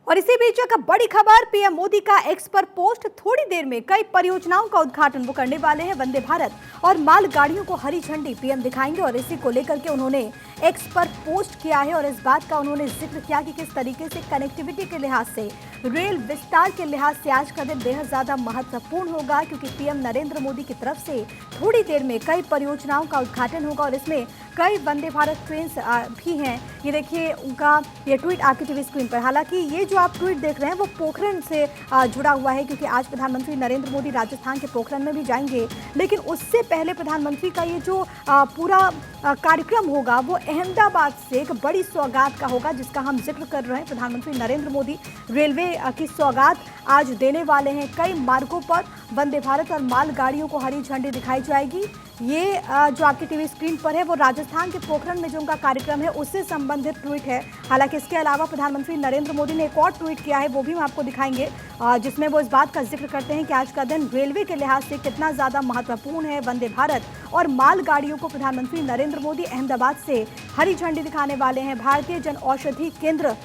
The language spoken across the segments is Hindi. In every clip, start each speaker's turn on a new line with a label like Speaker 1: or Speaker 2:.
Speaker 1: और इसी बीच एक बड़ी खबर, पीएम मोदी का एक्स पर पोस्ट। थोड़ी देर में कई परियोजनाओं का उद्घाटन वो करने वाले हैं। वंदे भारत और मालगाड़ियों को हरी झंडी पीएम दिखाएंगे और इसी को लेकर के उन्होंने एक्स पर पोस्ट किया है और इस बात का उन्होंने जिक्र किया कि किस तरीके से कनेक्टिविटी के लिहाज से, रेल विस्तार के लिहाज से आज का दिन बेहद ज्यादा महत्वपूर्ण होगा, क्योंकि पीएम नरेंद्र मोदी की तरफ से थोड़ी देर में कई परियोजनाओं का उद्घाटन होगा और इसमें कई वंदे भारत ट्रेन भी हैं। ये देखिए उनका ये ट्वीट आपकी टीवी स्क्रीन पर। हालांकि ये जो आप ट्वीट देख रहे हैं वो पोखरण से जुड़ा हुआ है, क्योंकि आज प्रधानमंत्री नरेंद्र मोदी राजस्थान के पोखरण में भी जाएंगे। लेकिन उससे पहले प्रधानमंत्री का ये जो पूरा कार्यक्रम होगा वो अहमदाबाद से एक बड़ी सौगात का होगा, जिसका हम जिक्र कर रहे हैं। प्रधानमंत्री नरेंद्र मोदी रेलवे की सौगात आज देने वाले हैं। कई मार्गों पर वंदे भारत और मालगाड़ियों को हरी झंडी दिखाई जाएगी। ये जो आपकी टीवी स्क्रीन पर है वो राजस्थान के पोखरण में जो उनका कार्यक्रम है उससे संबंधित ट्वीट है। हालांकि इसके अलावा प्रधानमंत्री नरेंद्र मोदी ने एक और ट्वीट किया है, वो भी हम आपको दिखाएंगे, जिसमें वो इस बात का जिक्र करते हैं कि आज का दिन रेलवे के लिहाज से कितना ज़्यादा महत्वपूर्ण है। वंदे भारत और मालगाड़ियों को प्रधानमंत्री नरेंद्र मोदी अहमदाबाद से हरी झंडी दिखाने वाले हैं। भारतीय जन औषधि केंद्र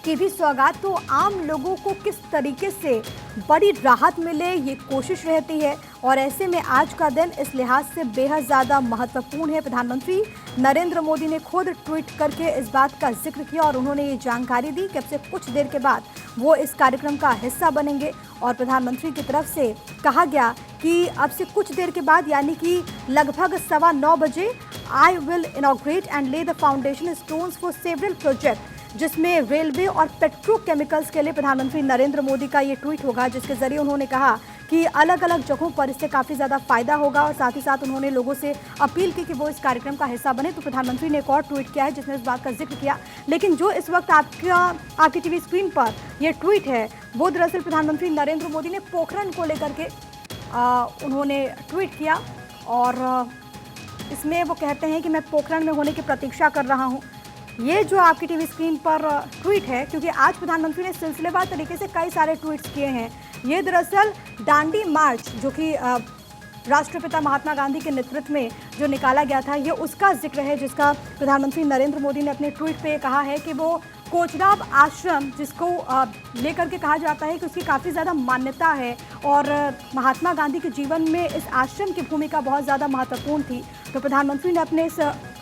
Speaker 1: की भी सौगात, तो आम लोगों को किस तरीके से बड़ी राहत मिले ये कोशिश रहती है और ऐसे में आज का दिन इस लिहाज से बेहद ज़्यादा महत्वपूर्ण है। प्रधानमंत्री नरेंद्र मोदी ने खुद ट्वीट करके इस बात का जिक्र किया और उन्होंने ये जानकारी दी कि अब से कुछ देर के बाद वो इस कार्यक्रम का हिस्सा बनेंगे और प्रधानमंत्री की तरफ से कहा गया कि अब से कुछ देर के बाद यानी कि लगभग 9:15 बजे आई विल इनॉग्रेट एंड ले the foundation stones for several project, जिसमें रेलवे और पेट्रोकेमिकल्स के लिए प्रधानमंत्री नरेंद्र मोदी का ये ट्वीट होगा, जिसके जरिए उन्होंने कहा कि अलग अलग जगहों पर इससे काफ़ी ज़्यादा फायदा होगा और साथ ही साथ उन्होंने लोगों से अपील की कि वो इस कार्यक्रम का हिस्सा बने। तो प्रधानमंत्री ने एक और ट्वीट किया है जिसमें इस बात का जिक्र किया। लेकिन जो इस वक्त आपकी टीवी स्क्रीन पर यह ट्वीट है वो दरअसल प्रधानमंत्री नरेंद्र मोदी ने पोखरण को लेकर के उन्होंने ट्वीट किया और इसमें वो कहते हैं कि मैं पोखरण में होने की प्रतीक्षा कर रहा हूँ। ये जो आपकी टीवी स्क्रीन पर ट्वीट है, क्योंकि आज प्रधानमंत्री ने सिलसिलेवार तरीके से कई सारे ट्वीट्स किए हैं। ये दरअसल दांडी मार्च जो कि राष्ट्रपिता महात्मा गांधी के नेतृत्व में जो निकाला गया था, ये उसका जिक्र है, जिसका प्रधानमंत्री नरेंद्र मोदी ने अपने ट्वीट पे कहा है कि वो कोचराब आश्रम, जिसको लेकर के कहा जाता है कि उसकी काफ़ी ज़्यादा मान्यता है और महात्मा गांधी के जीवन में इस आश्रम की भूमिका बहुत ज़्यादा महत्वपूर्ण थी। तो प्रधानमंत्री ने अपने इस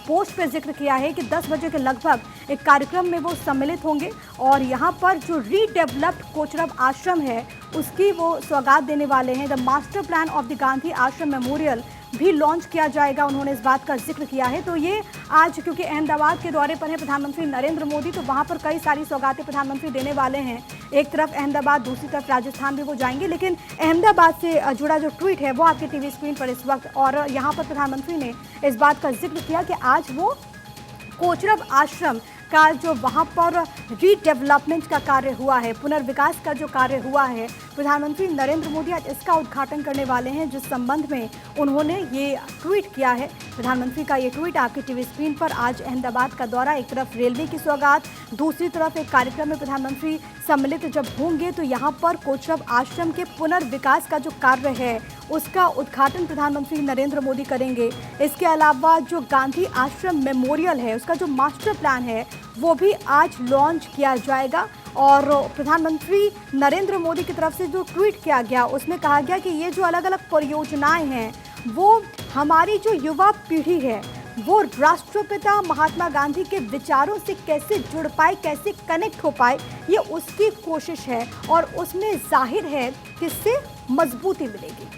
Speaker 1: पोस्ट पे जिक्र किया है कि 10 बजे के लगभग एक कार्यक्रम में वो सम्मिलित होंगे और यहाँ पर जो रीडेवलप्ड कोचरब आश्रम है उसकी वो सौगात देने वाले हैं। The master plan of the Gandhi आश्रम मेमोरियल भी लॉन्च किया जाएगा, उन्होंने इस बात का जिक्र किया है। तो ये आज क्योंकि अहमदाबाद के दौरे पर है प्रधानमंत्री नरेंद्र मोदी, तो वहाँ पर कई सारी सौगातें प्रधानमंत्री देने वाले हैं। एक तरफ अहमदाबाद, दूसरी तरफ राजस्थान भी वो जाएंगे। लेकिन अहमदाबाद से जुड़ा जो ट्वीट है वो आपकी टीवी स्क्रीन पर इस वक्त, और यहाँ पर प्रधानमंत्री ने इस बात का जिक्र किया कि आज वो कोचरब आश्रम का जो वहाँ पर रीडेवलपमेंट का कार्य हुआ है, पुनर्विकास का जो कार्य हुआ है, प्रधानमंत्री नरेंद्र मोदी आज इसका उद्घाटन करने वाले हैं, जिस संबंध में उन्होंने ये ट्वीट किया है। प्रधानमंत्री का ये ट्वीट आपकी टीवी स्क्रीन पर। आज अहमदाबाद का दौरा, एक तरफ रेलवे की सौगात, दूसरी तरफ एक कार्यक्रम में प्रधानमंत्री सम्मिलित जब होंगे तो यहाँ पर कोचरब आश्रम के पुनर्विकास का जो कार्य है उसका उद्घाटन प्रधानमंत्री नरेंद्र मोदी करेंगे। इसके अलावा जो गांधी आश्रम मेमोरियल है उसका जो मास्टर प्लान है वो भी आज लॉन्च किया जाएगा। और प्रधानमंत्री नरेंद्र मोदी की तरफ से जो ट्वीट किया गया उसमें कहा गया कि ये जो अलग अलग परियोजनाएं हैं वो हमारी जो युवा पीढ़ी है वो राष्ट्रपिता महात्मा गांधी के विचारों से कैसे जुड़ पाए, कैसे कनेक्ट हो पाए, ये उसकी कोशिश है और उसमें जाहिर है कि इससे मजबूती मिलेगी।